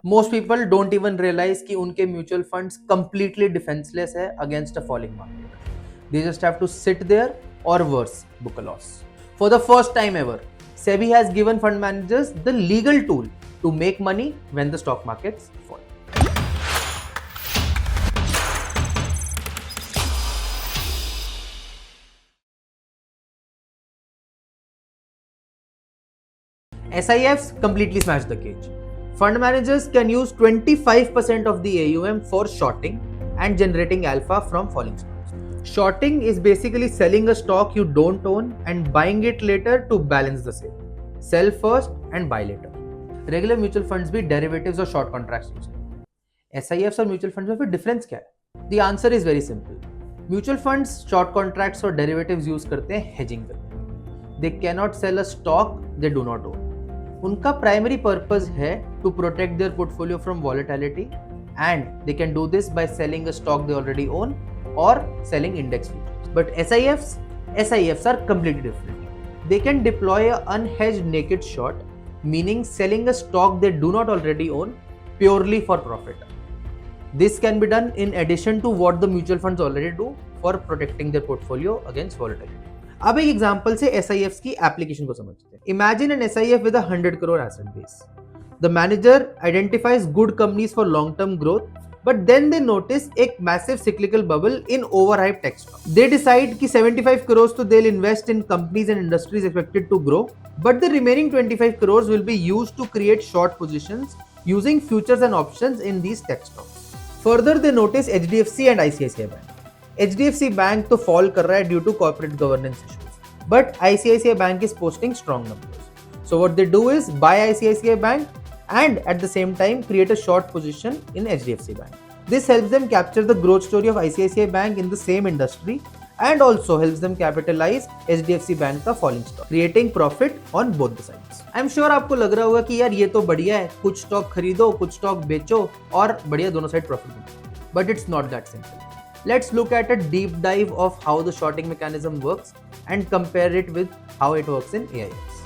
Most people don't even realize कि उनके mutual funds completely defenceless है against a falling market. They just have to sit there or worse, book a loss. For the first time ever, SEBI has given fund managers the legal tool to make money when the stock markets fall. SIFs completely smash the cage. Fund managers can use 25% of the AUM for shorting and generating alpha from falling stocks. Shorting is basically selling a stock you don't own and buying it later to balance the sale. Sell first and buy later. Regular mutual funds भी derivatives और short contracts use करते हैं. SIFs और mutual funds में फिर difference क्या है? The answer is very simple. Mutual funds short contracts और derivatives use करते हैं hedging करने के लिए. They cannot sell a stock they do not own. उनका प्राइमरी पर्पस है to protect their portfolio from volatility and they can do this by selling a stock they already own और selling index futures. But SIFs are completely different. They can deploy a unhedged naked short, meaning selling a stock they do not already own purely for profit. This can be done in addition to what the mutual funds already do for protecting their portfolio against volatility. अब एक example से SIFs की application को समझते हैं. Imagine an SIF with a 100 crore asset base. The manager identifies good companies for long-term growth, but then they notice एक massive cyclical bubble in overhyped tech stocks. They decide कि 75 crores तो they'll invest in companies and industries expected to grow, but the remaining 25 crores will be used to create short positions using futures and options in these tech stocks. Further, they notice HDFC and ICICI Bank. HDFC bank तो fall कर रहा है due to corporate governance issues, but ICICI bank is posting strong numbers. So what they do is buy ICICI bank and at the same time create a short position in HDFC Bank. This helps them capture the growth story of ICICI Bank in the same industry and also helps them capitalize HDFC Bank का falling stock, creating profit on both the sides. I'm sure आपको लग रहा होगा कि यार ये तो बढ़िया है, कुछ स्टॉक खरीदो, कुछ स्टॉक बेचो और बढ़िया दोनों साइड प्रॉफिट बनो. But it's not that simple. Let's look at a deep dive of how the shorting mechanism works and compare it with how it works in AIFs.